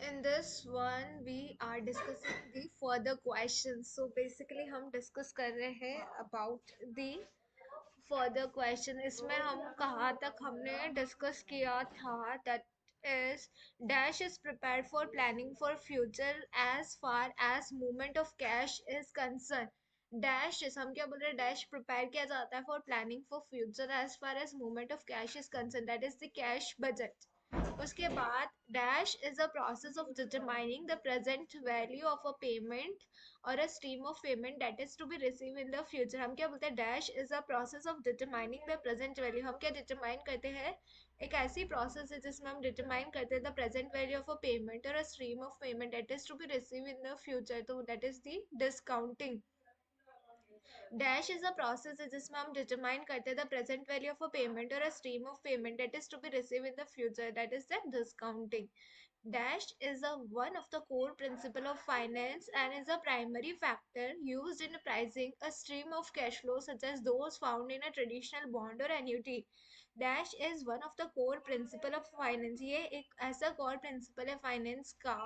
In this one, we are discussing the further questions. So basically, हम discuss कर रहे हैं about the further question. इसमें हम कहाँ तक हमने discuss किया था that is dash is prepared for planning for future as far as movement of cash is concerned. Dash is हम क्या बोल रहे हैं dash prepare किया जाता है for planning for future as far as movement of cash is concerned, that is the cash budget. उसके बाद dash is a process of determining the present value of a payment or a stream of payment that is to be received in the future. हम क्या बोलते हैं dash is a process of determining the present value. हम क्या determine करते हैं, एक ऐसी process है जिसमें हम determine करते हैं the present value of a payment or a stream of payment that is to be received in the future. तो that is the discounting. Dash is a process जिसमें हम determine करते हैं the present value of a payment or a stream of payment that is to be received in the future, that is the discounting. Dash is one of the core principle of finance and is a primary factor used in pricing a stream of cash flow such as those found in a traditional bond or annuity. Dash is one of the core principle of finance. ये एक ऐसा core principle है finance का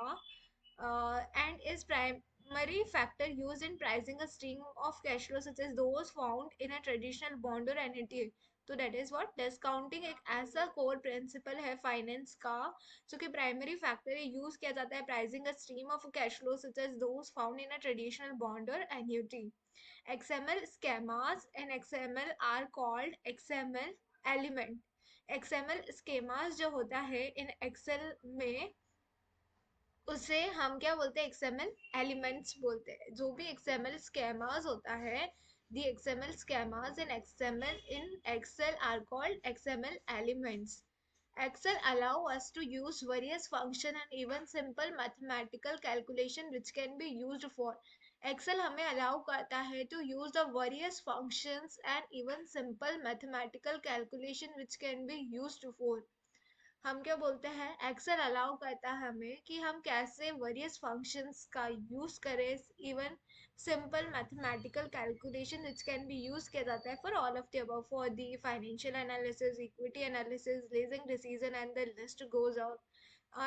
and is primary factor used in pricing a stream of cash flow such as those found in a traditional bond or annuity. तो that is what discounting एक ऐसा core principle है finance का जो कि primary factor है use किया जाता है pricing a stream of cash flow such as those found in a traditional bond or annuity. XML schemas and XML are called XML element. XML schemas जो होता है in Excel में उसे हम क्या बोलते हैं, एक्सएमएल एलिमेंट्स बोलते हैं. जो भी एक्सएमएल स्केमास होता है, the XML schemas in XML in Excel are called XML elements. Excel allow us to use various function and even simple mathematical calculation which can be used for. Excel हमें allow करता है to use the various functions and even simple mathematical calculation which can be used for. हम क्या बोलते हैं, Excel allow करता है हमें कि हम कैसे वेरियस फंक्शंस का यूज करें, even simple mathematical calculation which can be use किया जाता है for all of the above, for the financial analysis, equity analysis, leasing decision and the list goes out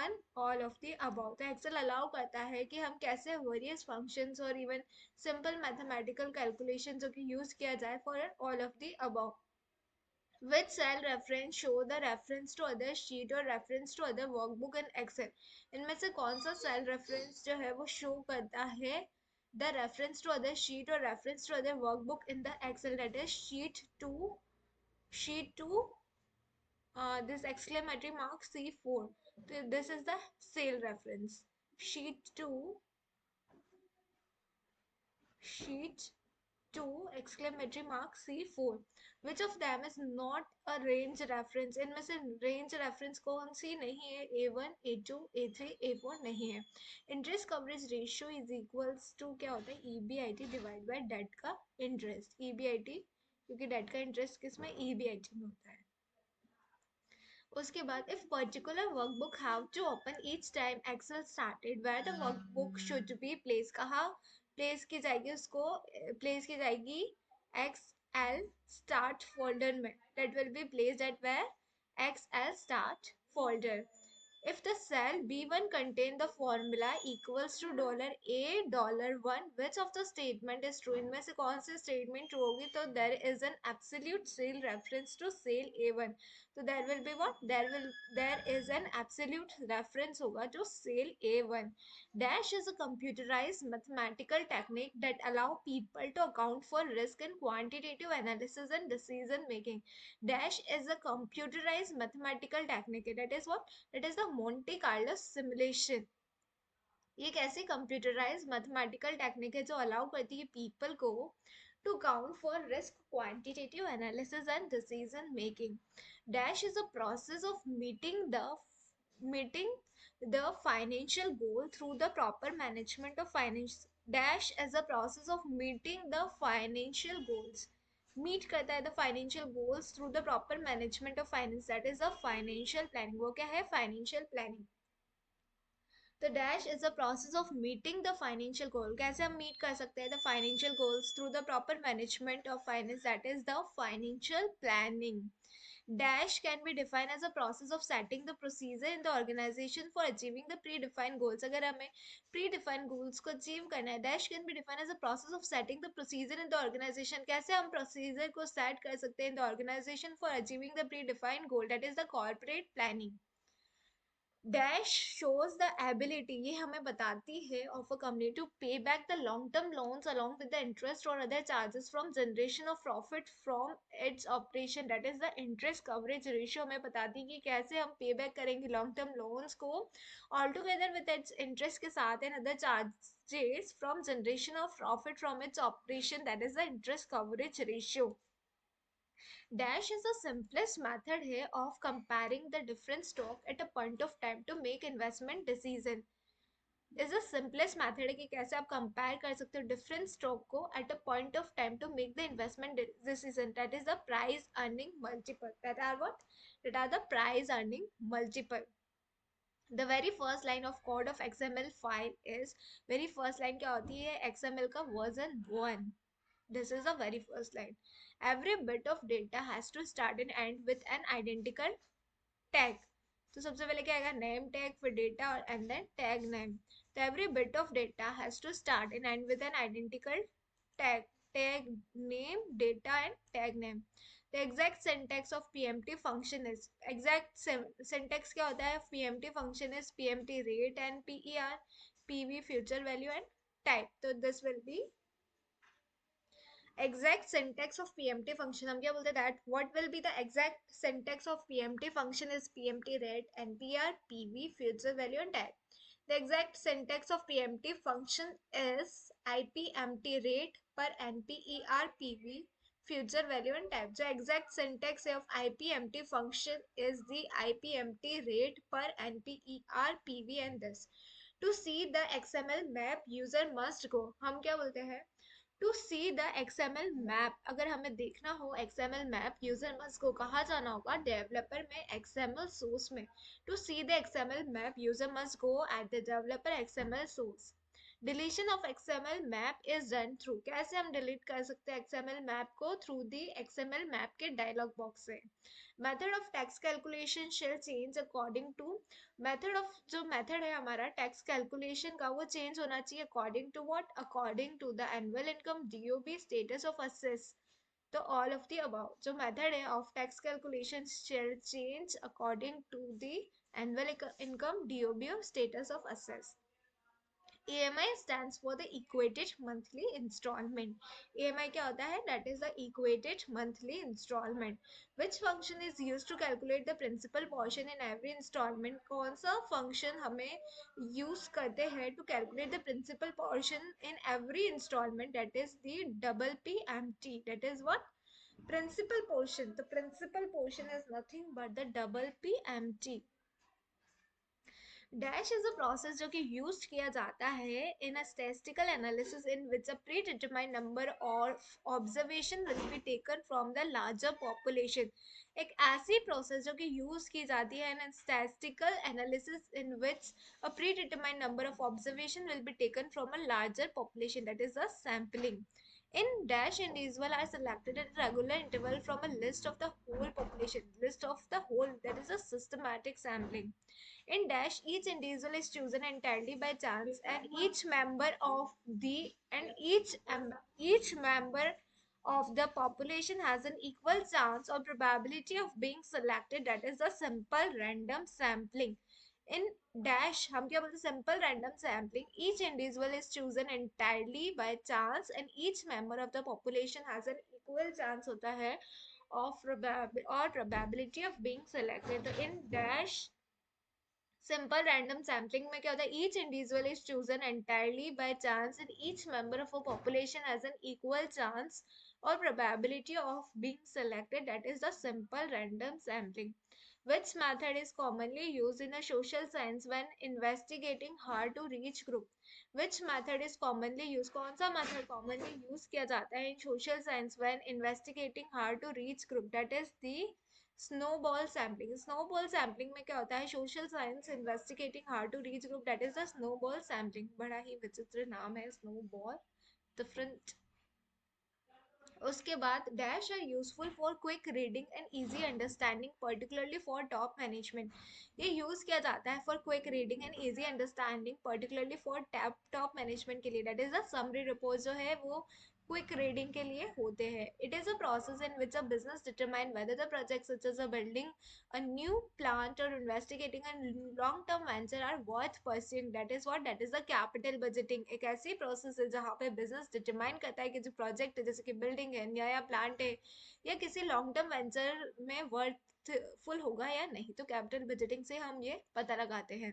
on all of the above. तो Excel allow करता है कि हम कैसे various functions और इवन सिंपल मैथमेटिकल कैलकुलेशन जो कि use किया जाए for all of the above. Which cell reference show the reference to other sheet or reference to other workbook in Excel? इनमें से कौन सा cell reference जो है वो show करता है the reference to other sheet or reference to other workbook in the Excel, that is sheet 2 this exclamatory mark C4. This is the cell reference. Sheet 2 exclamatory mark C4. Which of them is not a range reference? इनमें से range reference कौन सी नहीं है? A1, A2, A3, A4 नहीं है. Interest coverage ratio is equals to क्या होता है? EBIT divided by debt का interest. EBIT क्योंकि debt का interest किसमें? EBIT में होता है. उसके बाद if particular workbook have to open each time Excel started, where the workbook should be placed, कहाँ place की जाएगी, उसको place की जाएगी XL start folder में, that will be placed at where XL start folder. If the cell B1 contain the formula equals to $A $1, which of the statement is true? इनमें से कौन सी statement true होगी? तो there is an absolute cell reference to cell A1. So there will be what? There is an absolute reference होगा to cell A1. Dash is a computerized mathematical technique that allow people to account for risk in quantitative analysis and decision making. Dash is a computerized mathematical technique. That is what? That is the Monte Carlo simulation. ये एक ऐसी computerise mathematical technique है जो allow करती है people को to count for risk, quantitative analysis and decision making. Dash is a process of meeting the financial goal through the proper management of finance. Dash is a process of meeting the financial goals. Meet करता है the financial goals through the proper management of finance, that is the financial planning. वो क्या है? Financial planning. The dash is a process of meeting the financial goal. कैसे हम meet कर सकते हैं the financial goals through the proper management of finance, that is the financial planning. Dash can be defined as a process of setting the procedure in the organization for achieving the predefined goals. अगर हमें predefined goals को achieve करना है, dash can be defined as a process of setting the procedure in the organization. कैसे हम procedure को set कर सकते हैं in the organization for achieving the predefined goal, that is the corporate planning. Dash shows the ability, ये हमें बताती है of a company to pay back the long term loans along with the interest और other charges from generation of profit from its operation, that is the interest coverage ratio हमें बताती है कि कैसे हम पे बैक करेंगे long term loans को all together with its interest के साथ and other charges from generation of profit from its operation, that is the interest coverage ratio. Dash is the simplest method here of comparing the different stock at a point of time to make investment decision. Is the simplest method है कि कैसे आप compare कर सकते हो different stock को at a point of time to make the investment decision. That is the price earning multiple. That are what? That are the price earning multiple. The very first line of code of XML file is, very first line क्या होती है XML का version 1. This is the very first line. Every bit of data has to start and end with an identical tag. तो सबसे पहले क्या आएगा, name tag, फिर data और and then tag name. तो every bit of data has to start and end with an identical tag. Tag name, data and tag name. The exact syntax of PMT function is, exact syntax क्या होता है PMT function is PMT rate and PER, PV future value and type. तो this will be exact syntax of PMT function. हम क्या बोलते हैं that what will be the exact syntax of PMT function is PMT rate, NPR, PV, future value and type. The exact syntax of PMT function is IPMT rate per NPER, PV, future value and type. जो exact syntax of IPMT function is the IPMT rate per NPER, PV and this. To see the XML map user must go. हम क्या बोलते हैं, to see the XML map, अगर हमें देखना हो XML map user must को कहाँ जाना होगा, डेवलपर में XML सोर्स में. To see the XML map user must go at the developer XML source. Deletion of XML map is done through, कैसे हम डिलीट कर सकते हैं XML मैप को, थ्रू दी XML मैप के डायलॉग बॉक्स से. Method of tax calculation shall change according to, method of, जो method है हमारा टैक्स कैलकुलेशन का वो चेंज होना चाहिए according to what, according to the annual income, DOB, status of assessee. तो ऑल ऑफ द अबाउ जो मेथड है of tax calculation shall change according to the annual income, DOB और status of assessee. EMI stands for the equated monthly installment. EMI क्या होता है, that is the equated monthly installment. Which function is used to calculate the principal portion in every installment? कौन सा function हमें use करते हैं to calculate the principal portion in every installment? That is the double PMT. That is what? Principal portion. The principal portion is nothing but the double PMT. Dash is a process जो कि use किया जाता है in a statistical analysis in which a predetermined number और observation will be taken from the larger population. एक ऐसी process जो कि यूज की जाती है in statistical analysis in which a predetermined number of observation will be taken from a larger population, that is the sampling. In dash, individual are selected at regular interval from a list of the whole population, list of the whole, that is a systematic sampling. In dash, each individual is chosen entirely by chance, and each member of the and each member of the population has an equal chance or probability of being selected. That is the simple random sampling. In dash, हम क्या बोलते हैं, simple random sampling. Each individual is chosen entirely by chance, and each member of the population has an equal chance होता है of probability of being selected. तो in dash simple random sampling में क्या होता है, each individual is chosen entirely by chance and each member of a population has an equal chance और probability of being selected, that is the simple random sampling. Which method is commonly used in a social science when investigating hard to reach group? Which method is commonly used, कौन सा method commonly use किया जाता है in social science when investigating hard to reach group? That is the snowball sampling. Snowball sampling में क्या होता है, social science investigating hard to reach group, that is the snowball sampling. बड़ा ही विचित्र नाम है स्नोबॉल, डिफरेंट उसके बाद dash are useful for quick reading and easy understanding particularly for top management. ये यूज किया जाता है for quick reading and easy understanding particularly for top management के लिए। That is the summary report जो है वो क्विक रीडिंग के लिए होते हैं। It is a process in which a business determine whether the project such as a building a new plant or investigating a long term venture are worth pursuing। that is what that is the capital budgeting। एक ऐसी process है जहाँ पे business determine करता है कि जो project है जैसे कि बिल्डिंग है नया प्लांट है या किसी लॉन्ग टर्म वेंचर में वर्थफुल होगा या नहीं, तो कैपिटल बजटिंग से हम ये पता लगाते हैं।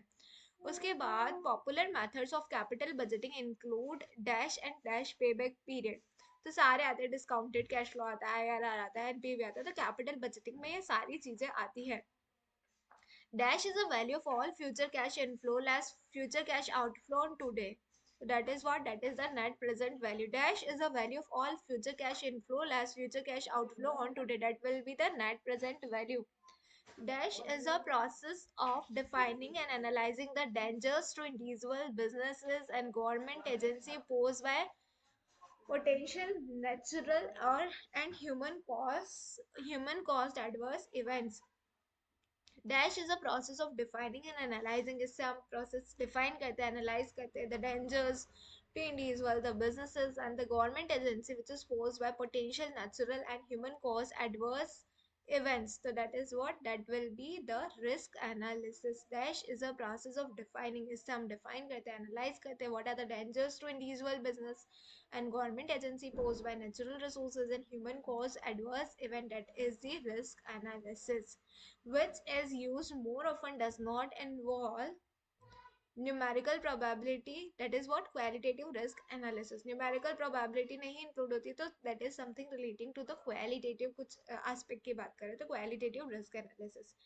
उसके बाद popular methods of capital budgeting include dash and dash payback period. तो सारे आते हैं, डिस्काउंटेड कैश फ्लो आता है, आईआरआर आता है, एनपीवी आता है, तो कैपिटल बजटिंग में ये सारी चीजें आती है। Dash is a value of all future cash inflow less future cash outflow on today. So that is what that is the net present value. Dash is a value of all future cash inflow less future cash outflow on today. That will be the net present value. Dash is a process of defining and analyzing the dangers to individual businesses and government agency posed by potential natural or and human caused adverse events। Dash is a process of defining and analysing. इससे हम process define करते हैं, analyse करते हैं the dangers to individual, the businesses and the government agency which is posed by potential natural and human cause adverse events। So that is what that will be the risk analysis। dash is a process of defining। इससे हम define करते हैं, analyze करते हैं what are the dangers to individual business and government agency posed by natural resources and human cause adverse event, that is the risk analysis, which is used more often does not involve numerical probability। that is what qualitative risk analysis। numerical probability नहीं include होती, तो that is something relating to the qualitative कुछ aspect की बात करें तो qualitative risk analysis।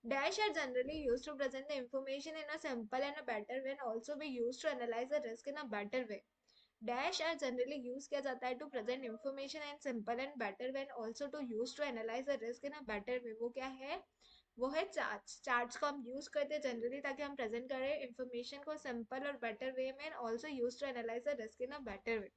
dash are generally used to present the information in a simple and a better way and also be used to analyze the risk in a better way। dash are generally use किया जाता है to present information in simple and better way and also to use to analyze the risk in a better way। वो क्या है, वो है charts. Charts को हम यूज करते हैं जनरली ताकि हम प्रेजेंट करें इंफॉर्मेशन को सिंपल और बेटर वे में and also use to analyze the risk in a better way.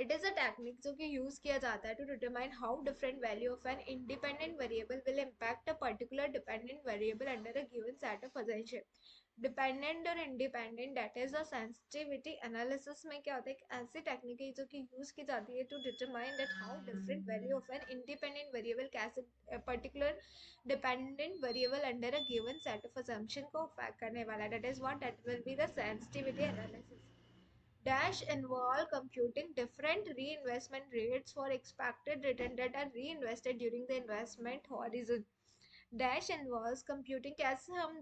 It is a technique जो कि यूज किया जाता है to determine how different value of an independent variable will impact a particular dependent variable under a given set of essential. Dependent और independent that is a sensitivity analysis में क्या होता है, एक ऐसी टेक्निक है जो कि यूज की जाती है to determine that how different value of an independent variable कैसे particular dependent variable under a given set of assumption को अफेक्ट करने वाला है। That is what that will be the sensitivity analysis. dash involve computing different reinvestment rates for expected return that are reinvested during the investment horizon। dash involves computing, कैसे हम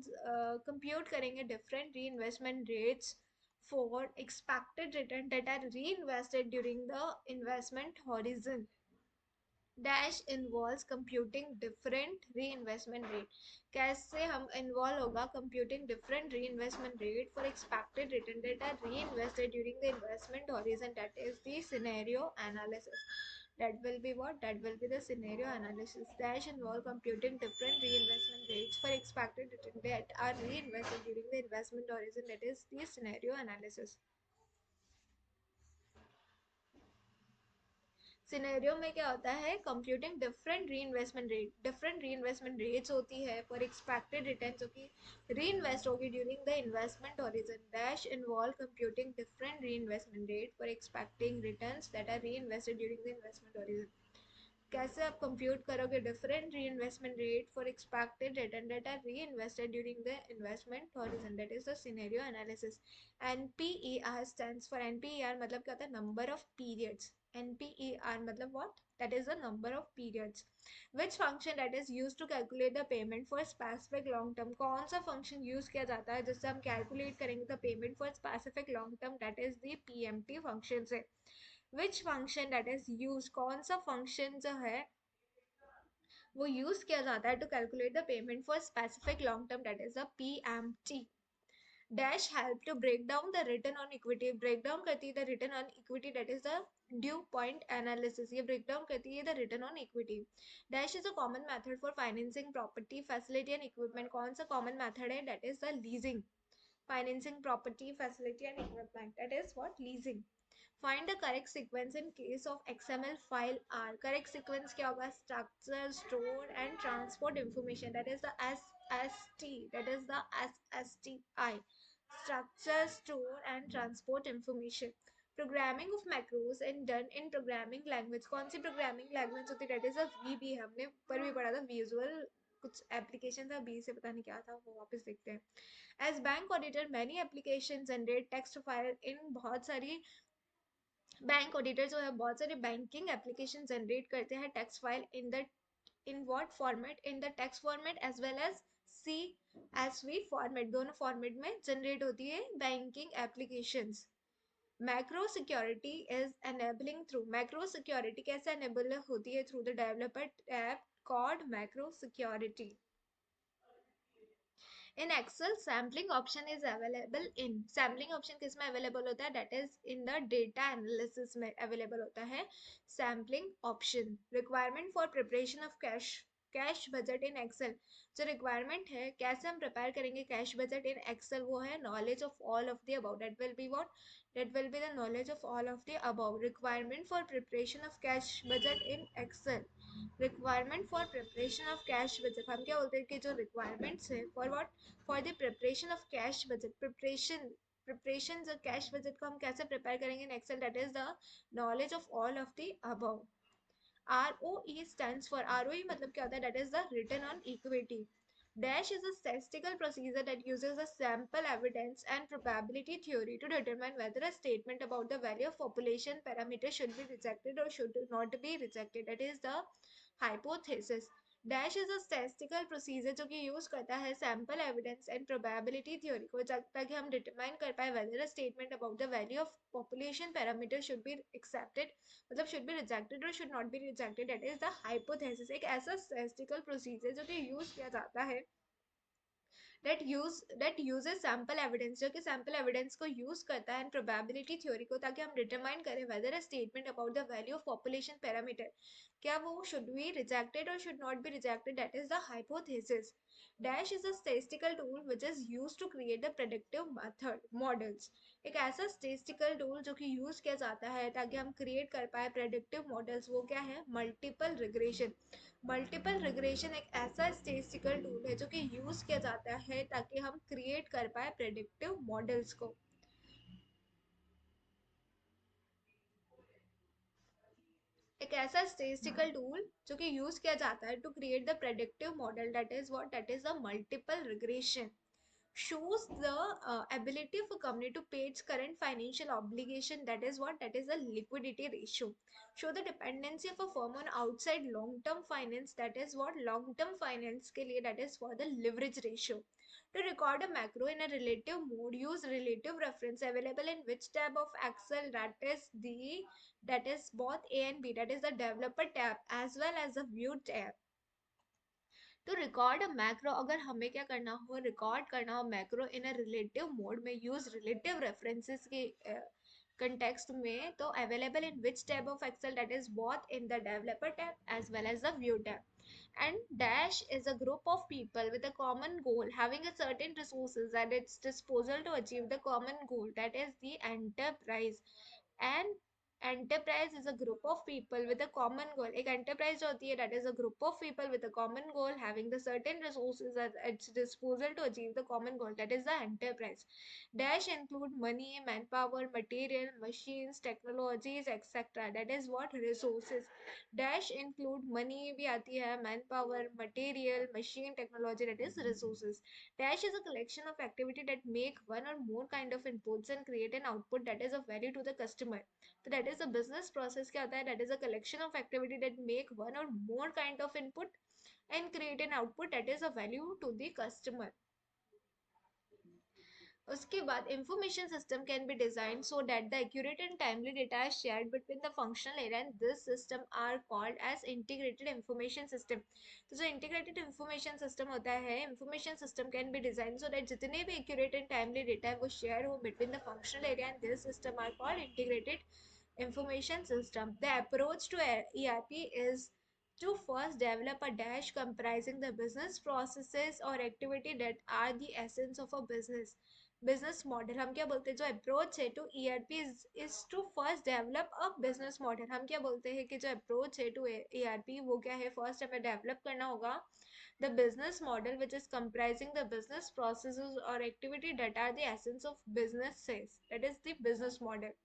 compute करेंगे different reinvestment rates for expected return that are reinvested during the investment horizon। Dash involves computing different reinvestment rate, कैसे हम involve होगा computing different reinvestment rate for expected return that are reinvested during the investment horizon. That is the scenario analysis. that will be what that will be the scenario analysis। dash involve computing different reinvestment rates for expected return that are reinvested during the investment horizon। that is the scenario analysis। Scenario में क्या होता है, computing different reinvestment rate, different री investment rates होती है for expected return जो कि reinvest होगी during the investment horizon. Dash involve computing different reinvestment rate for expecting returns that are reinvested during the investment horizon. कैसे आप compute करोगे different reinvestment rate for expected return that are reinvested during the investment horizon. That is the scenario analysis. NPER stands for, NPER मतलब क्या होता है, number of periods. NPER मतलब what, that is the number of periods। which function that is used to calculate the payment for specific long term, कौन सा function use किया जाता है जिससे हम कैलकुलेट करेंगे the payment for specific long term, that is the PMT function से। Which function that is use, कौन सा फंक्शन जो है वो यूज किया जाता है to calculate the payment for specific long term, that is the PMT। Dash help to break down the return on equity, break down करती है the return on equity, that is the due point analysis. ये break down करती है the return on equity. Dash is a common method for financing property facility and equipment, कौन सा common method है, that is the leasing. Financing property facility and equipment, that is what, leasing. Find the correct sequence in case of XML file are. Correct sequence क्या होगा? Structure, store and transport information, that is the SST, that is the SSTI, structure, store and transport information. Programming of macros and done in programming language. कौन सी programming language होती है? That is a VB, हमने ऊपर भी पढ़ा था, visual कुछ एप्लीकेशन था, बी से पता नहीं क्या था, वो वापस देखते हैं। As bank auditor many application generate text file in, बहुत सारी बैंक ऑडिटर जो है बहुत सारे बैंकिंग एप्लीकेशन जनरेट करते हैं text file in the, in what format? In the text format as well as CSV format, दोनों फॉर्मेट में जनरेट होती है banking applications. Macro security is enabling through, macro security कैसे एनेबल होती है? Through the developer tab called macro security. In Excel sampling option is available in, sampling option किस में available होता है? That is in the data analysis में available होता है sampling option. Requirement for preparation of cash budget in Excel, जो requirement है कैसे हम प्रिपेयर करेंगे कैश बजट इन एक्सेल, वो है knowledge of all of the about, that will be what? That will be the knowledge of all of the about. Requirement for preparation of cash budget in Excel, requirement for preparation of cash budget, हम क्या बोलते हैं कि जो requirements है for what? For the preparation of cash budget, preparation जो cash budget को हम कैसे प्रिपेयर करेंगे in Excel, that is the knowledge of all of the above. ROE stands for, ROE मतलब क्या होता है? That is the return on equity. Dash is a statistical procedure that uses a sample evidence and probability theory to determine whether a statement about the value of population parameter should be rejected or should not be rejected. That is the hypothesis. Dash is a statistical procedure जो कि use करता है sample evidence and probability theory को, ताकि हम determine कर पाए weather a statement about the value of population parameter should be accepted, मतलब शुड बी रिजेक्टेड और should not be rejected, that is the hypothesis. एक ऐसा स्टैटिस्टिकल प्रोसीजर जो कि यूज किया जाता है that uses sample evidence, जो कि sample evidence को use करता है and probability theory को, ताकि हम determine करें whether a statement about the value of population parameter क्या वो should be rejected or should not be rejected, that is the hypothesis. Dash is a statistical tool which is used to create the predictive method models, एक ऐसा statistical tool जो कि use किया जाता है ताकि हम create कर पाए predictive models, वो क्या है? multiple regression। मल्टीपल रिग्रेशन एक ऐसा स्टेटिस्टिकल टूल है जो कि यूज किया जाता है ताकि हम क्रिएट कर पाए प्रेडिक्टिव मॉडल्स को। एक ऐसा स्टेटिस्टिकल टूल जो कि यूज किया जाता है to create the predictive model, that is what? That is the multiple regression. shows the ability of a company to pay its current financial obligation, that is what? That is a liquidity ratio. Show the dependency of a firm on outside long term finance, that is what? Long term finance के लिए, that is for the leverage ratio. To record a macro in a relative mode, use relative reference available in which tab of Excel, that is the, that is both A and B, that is the developer tab as well as the view tab. तो record a macro, अगर हमें क्या करना हो? Record करना हो macro in a relative mode में, use relative references के कंटेक्स्ट में, तो available in which tab of Excel? That is both in the developer tab as well as the view tab. And dash is a group of people with a common goal having a certain resources at its disposal to achieve the common goal, that is the enterprise. And enterprise is a group of people with a common goal, एक enterprise जो होती है that is a group of people with a common goal having the certain resources at its disposal to achieve the common goal, that is the enterprise. Dash include money, manpower, material, machines, technologies, etc, that is what? Resources. Dash include money भी आती है, manpower, material, machine, technology, that is resources. Dash is a collection of activity that make one or more kind of inputs and create an output that is of value to the customer. So that is a business process क्या होता है? That is a collection of activity that make one or more kind of input and create an output that is of value to the customer. उसके बाद information system can be designed so that the accurate and timely data is shared between the functional area, and this system are called as integrated information system. तो जो integrated information system होता है, information system can be designed so that जितने भी accurate and timely data है वो share हो between the functional area, and this system are called integrated information system. The approach to ERP is to first develop a dash comprising the business processes or activity that are the essence of a business model. हम क्या बोलते हैं जो approach है to ERP is to first develop a business model. हम क्या बोलते हैं कि जो अप्रोच है टू ईआरपी वो क्या है, फर्स्ट हमें डेवलप करना होगा the business model which is comprising the business processes or activity that are the essence of businesses, that is the business model.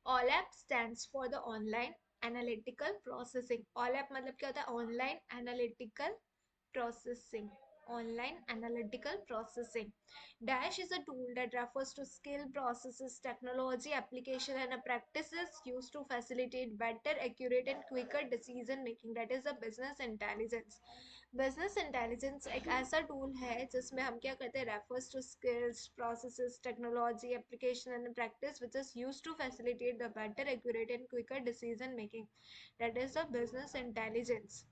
OLAP stands for the online analytical processing. OLAP मतलब क्या होता है, online analytical processing. Online analytical processing. Dash is a tool that refers to skill, processes, technology, application, and a practices used to facilitate better, accurate, and quicker decision making. That is a business intelligence. Business intelligence एक ऐसा tool है जिसमें हम क्या करते हैं, refers to skills, processes, technology, application and practice which is used to facilitate the better, accurate and quicker decision making. That is the business intelligence.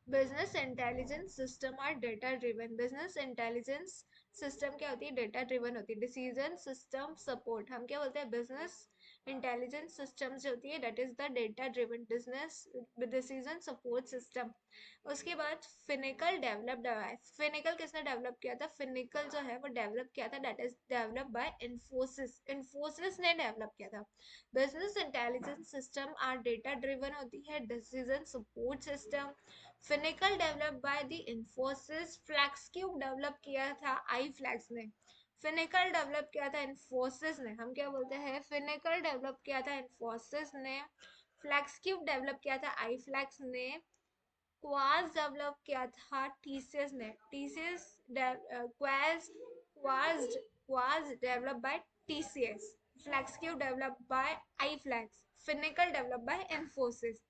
Business intelligence system are data driven. Business intelligence system क्या होती है, data driven होती है. Decision system support, हम क्या बोलते हैं, business intelligence system जो होती है that is the data driven business decision support system. उसके बाद फिनिकल डेवलप्ड है. फिनिकल किसने डेवलप किया था, फिनिकल जो है वो डेवलप किया था, that is develop by Infosys. Infosys ने डेवलप किया था. Business intelligence system are data driven होती है. Decision support system Finacle develop by the Infosys. Flexcube develop किया था आई फ्लैक्स ने. फिनिकल डेवलप किया था इन्फोसिस ने. हम क्या बोलते हैं, फिनिकल डेवलप किया था इन्फोसिस ने. फ्लैक्स क्यूब डेवलप किया था आई फ्लैक्स ने. क्वाज डेवलप किया था टीसीएस ने. TCS Quartz Quartz Quartz develop by TCS. Flexcube develop by iflex. Finacle develop by Infosys.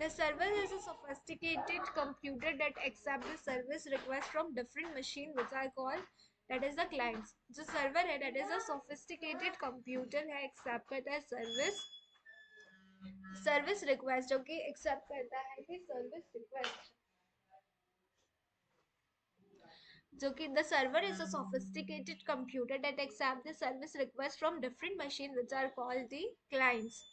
The server is a sophisticated computer that accepts the service request from different machines which are called, that is the clients. जो server है that is a sophisticated computer है, accept करता है service request, जो कि accept करता है कि service request, जो कि the server is a sophisticated computer that accept the service request from different machines which are called the clients.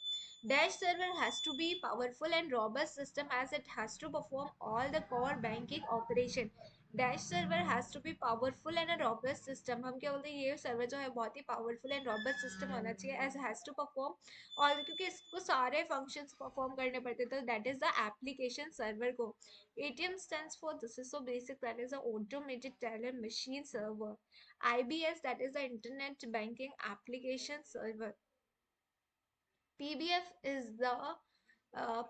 Dash server has to be powerful and robust system as it has to perform all the core banking operation. Dash server has to be powerful and a robust system. हम क्या बोलते हैं, ये server जो है बहुत ही powerful and robust system होना चाहिए as has to perform और क्योंकि इसको सारे functions perform करने पड़ते हैं, तो that is the application server को. ATM stands for, this is so basic, that is a automated teller machine server. IBS, that is the internet banking application server. PBF is the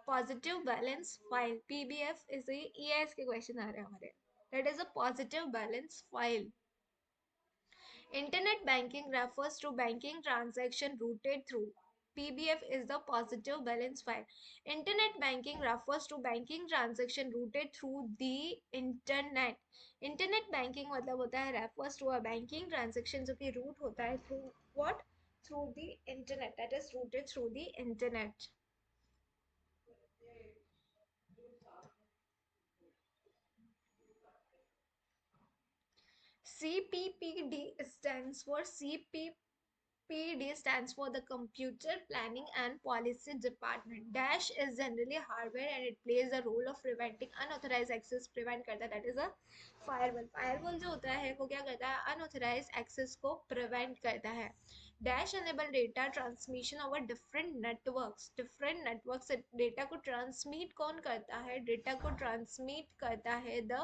positive balance file. PBF is the EIS के question आ रहे हैं हमारे. That is a positive balance file. Internet banking refers to banking transaction routed through. PBF is the positive balance file. Internet banking refers to banking transaction routed through the internet. Internet banking मतलब होता है refers to a banking transaction जो कि route होता है through what? Through the internet. That is routed through the internet. CPPD stands for CPPD stands for the Computer Planning and Policy Department. Dash is generally hardware and it plays the role of preventing unauthorized access. Prevent करता है, that is a firewall. Firewall जो होता है वो क्या करता है, unauthorized access को prevent करता है. Dash enable data transmission over different networks. Different networks से data को transmit कौन करता है, data को transmit करता है the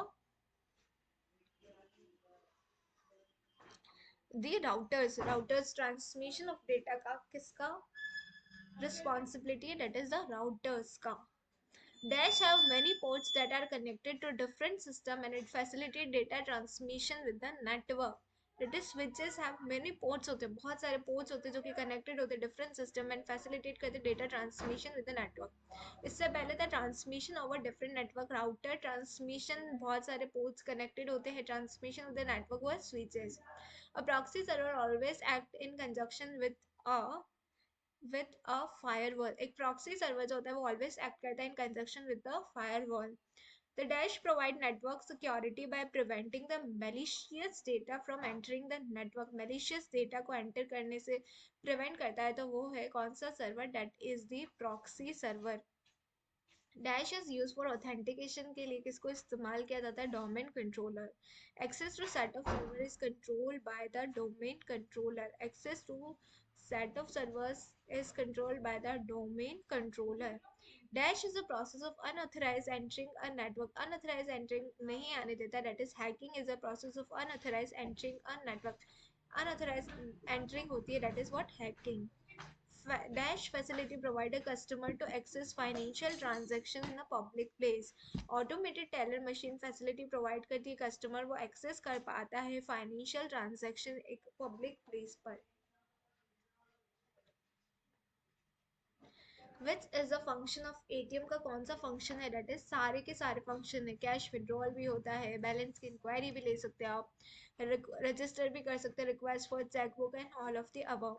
routers transmission of data का किसका responsibility, that is the routers का. Dash have many ports that are connected to different system and it facilitate data transmission with the network. That is switches have many ports होते हैं, बहुत सारे ports होते हैं जो कि connected होते हैं different system and facilitate करते हैं data transmission with the network. इससे पहले था transmission over different network. Router transmission बहुत सारे ports connected होते हैं, transmission with the network was switches. A proxy server always act in conjunction with a firewall. एक proxy server जो होता है वो always act करता है in conjunction with the firewall. The Dash provide network security by preventing the malicious data from entering the network. Malicious data को enter करने से prevent करता है, तो वो है कौन सा server, that is the proxy server. Dash is use for authentication के लिए किसको इस्तेमाल किया जाता है? Domain controller. Access to set of server is controlled by the domain controller. Access to set of servers is controlled by the domain controller. Dash is the process of unauthorized entering a network. Unauthorized entering नहीं आने देता, that is hacking is a process of unauthorized entering a network. Unauthorized entering होती है, that is what hacking. Dash facility provide a customer to access financial transactions in a public place. Automated teller machine facility provide करती है customer वो access कर पाता है financial transaction एक public place पर. Which is a function of ATM का कौन सा फंक्शन है? डेट इज सारे के सारे फंक्शन है. कैश विड्रॉल भी होता है, बैलेंस की इंक्वायरी भी ले सकते हैं आप, रजिस्टर भी कर सकते हैं, request for chequebook and all of the above.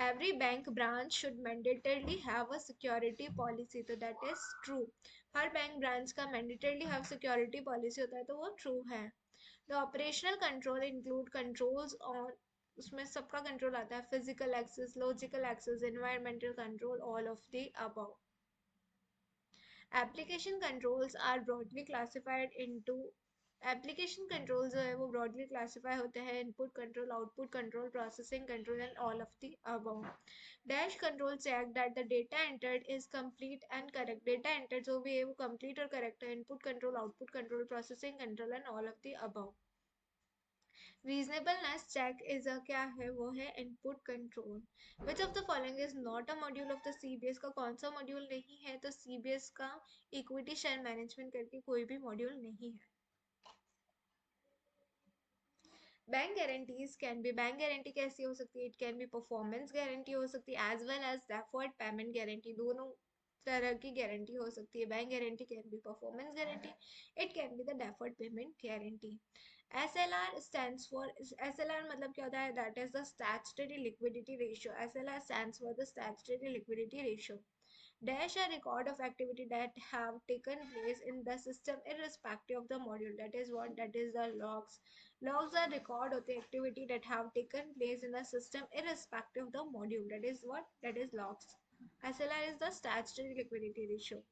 Every bank branch should mandatorily have a security policy, तो दैट इज ट्रू. हर बैंक ब्रांच का मैंडेटरली हैव सिक्योरिटी पॉलिसी होता है, तो वो ट्रू है. The operational control include controls on, उसमें सबका कंट्रोल आता है, physical access, logical access, environmental control, all of the above. Application controls are broadly classified into, application control जो है वो ब्रॉडली क्लासिफाई होते हैं, input control, output control, processing control and all of the above. Dash control check that the data entered is complete and correct. Data entered जो भी है वो complete और करेक्ट है. Input control, output control, processing control and all of the above. Reasonableness check is a क्या है? वो है input control. Which of the following is not a module of the CBS का कौन सा मॉड्यूल नहीं है? तो सीबीएस का इक्विटी शेयर मैनेजमेंट करके कोई भी मॉड्यूल नहीं है. Bank guarantees can be, bank guarantee कैसी हो सकती है? It can be performance guarantee हो सकती है as well as deferred payment guarantee, दोनों तरह की गारंटी हो सकती है. Bank guarantee can be performance guarantee, it can be the deferred payment guarantee. SLR stands for, SLR मतलब क्या होता है? That is the statutory liquidity ratio. SLR stands for the statutory liquidity ratio. Dash a record of activity that have taken place in the system irrespective of the module. That is what? That is the logs. Logs are record of the activity that have taken place in the system irrespective of the module. That is what? That is logs. SLR is the statutory liquidity ratio.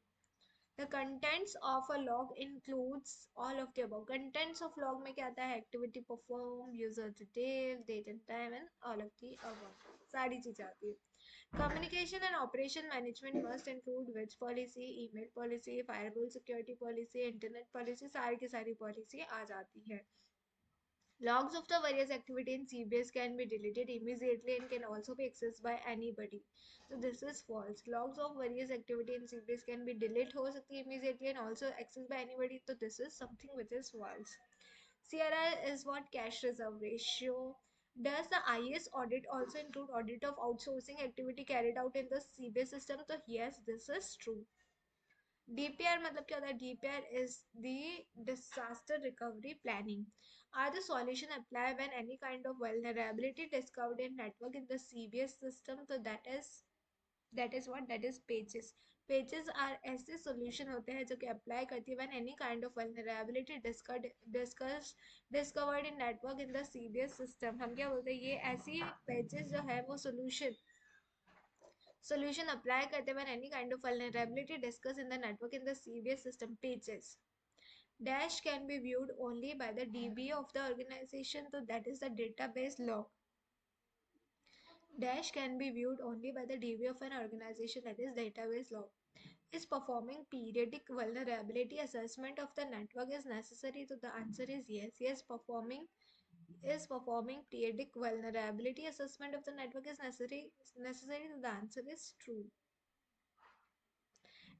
The contents of a log includes all of the above. Contents of log में क्या आता है? Activity performed, user detail, date and time and all of the above. सारी चीजें आती है. Communication and operation management must include which policy? Email policy, firewall security policy, internet policy, सारी की सारी policy आ जाती है. Logs of the various activity in CBS can be deleted immediately and can also be accessed by anybody. So this is false. Logs of various activity in CBS can be deleted हो सकती है immediately and also accessed by anybody. So this is something which is false. CRR is what? Cash reserve ratio. Does the IS audit also include audit of outsourcing activity carried out in the CBS system? So yes, this is true. DPR मतलब क्या होता है? DPR is the disaster recovery planning. Are the solution applied when any kind of vulnerability discovered in network in the CBS system? So that is what? That is pages. Pages are ऐसे solution होते हैं जो कि apply करती है when any kind of vulnerability discovered in network in the CBS system. हम क्या बोलते हैं? ये ऐसी pages जो है वो solution apply करते when any kind of vulnerability discussed in the network in the CBS system pages. Dash can be viewed only by the DB of the organization, so that is the database log. Dash can be viewed only by the DB of an organization, that is database log. Is performing periodic vulnerability assessment of the network is necessary? So the answer is yes. Yes, performing periodic vulnerability assessment of the network is necessary. So the answer is true.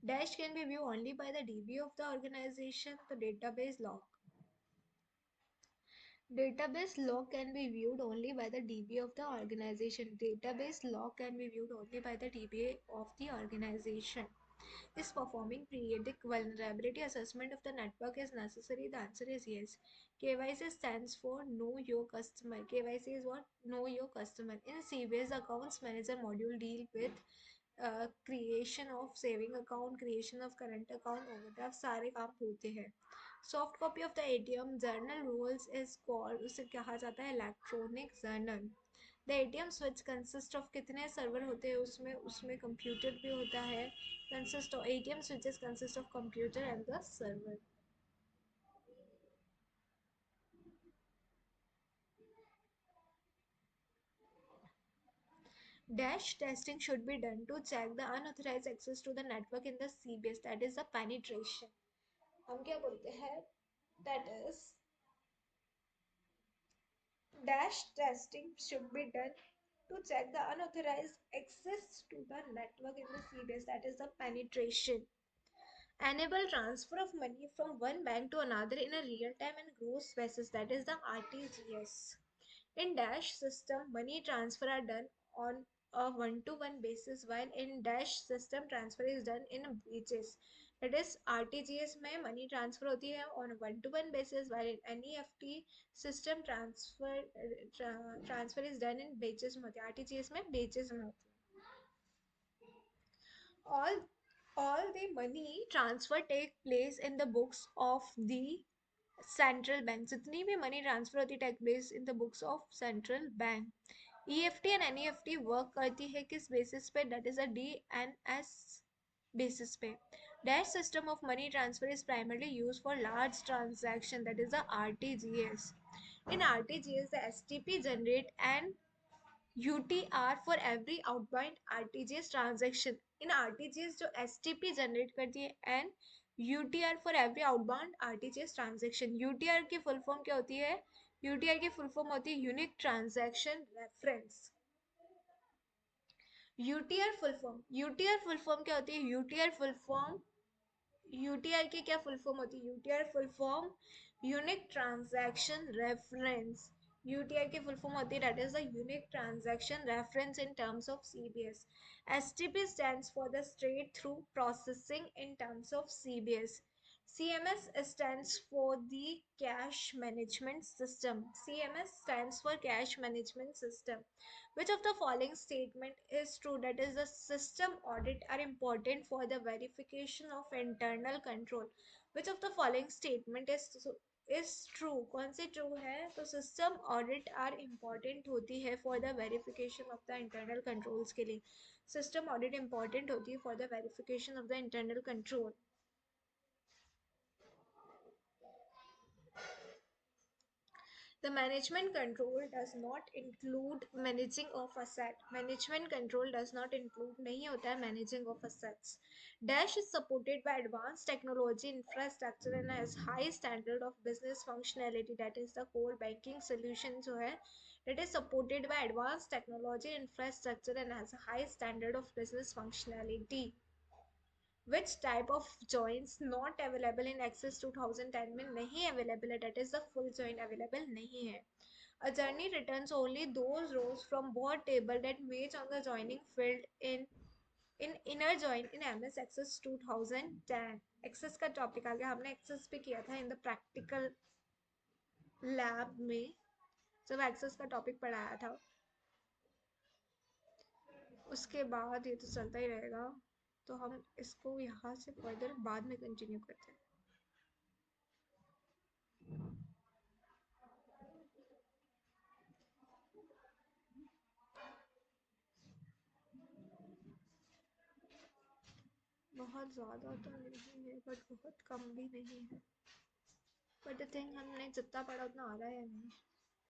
Dash can be viewed only by the DB of the organization, the database log. Database log can be viewed only by the DB of the organization. Database log can be viewed only by the DBA of the organization. Is performing periodic vulnerability assessment of the network is necessary? The answer is yes. KYC stands for Know Your Customer. KYC is what? Know Your Customer. In CBS, Accounts Manager module deal with creation of saving account, creation of current account, overdraft, सारे काम होते हैं. Soft copy of the ATM journal rules is called, उसे कहा जाता है electronic journal. The ATM switch consist of कितने server होते हैं उसमें, उसमें कंप्यूटर भी होता है, consist of ATM switches consist of computer and the server. Dash testing should be done to check the unauthorized access to the network in the CBS, that is the penetration. हम क्या बोलते हैं, that is dash testing should be done to check the unauthorized access to the network in the CBS, that is the penetration. Enable transfer of money from one bank to another in a real time and gross basis, that is the RTGS. In Dash system, money transfer are done on a one-to-one basis, while in Dash system transfer is done in batches. That is RTGS में money transfer होती है on one-to-one basis, while in NEFT system transfer is done in batches में होती है. RTGS में batches में होती है. All the money transfer take place in the books of the central bank. जितनी भी मनी ट्रांसफर होती है take place in the books of central bank. EFT and NEFT work करती है किस बेसिस पे, that is a DNS basis पे. Dash system of money transfer is primarily used for large transaction, that is the RTGS. In RTGS, the STP generate an UTR for every outbound RTGS transaction. In RTGS जो STP generate करती है and UTR for every outbound RTGS transaction. UTR की full form क्या होती है? UTR की full form होती है Unique Transaction Reference. UTR full form क्या होती है? UTR की क्या फुल फॉर्म होती है? UTR full form unique transaction reference. UTR की फुल फॉर्म होती है that is the unique transaction reference in terms of CBS. STP stands for the straight through processing in terms of CBS. CMS stands for the cash management system. CMS stands for cash management system. Which of the following statement is true? That is, the system audit are important for the verification of internal control. Which of the following statement is true? कौन सी true है? तो system audit are important होती है for the verification of the internal controls के लिए. System audit important होती है for the verification of the internal control. The management control does not include managing of asset. Management control does not include नहीं होता है managing of assets. Dash is supported by advanced technology infrastructure and has high standard of business functionality. That is the core banking solution जो है that is supported by advanced technology infrastructure and has a high standard of business functionality. Which type of joins not available in Access 2010 में नहीं available है, that is the full join available नहीं है. A journey returns only those rows from board table that match on the joining field in inner join in MS Access 2010. Access का topic आ गया, हमने Access भी किया था in the practical lab में जब Access का टॉपिक पढ़ाया था. उसके बाद ये तो चलता ही रहेगा, तो हम इसको यहाँ से फर्दर बाद में कंटिन्यू करते हैं. बहुत ज़्यादा तो नहीं है बट बहुत कम भी नहीं है. बट द थिंग हमने जितना पढ़ा उतना आ रहा है नहीं.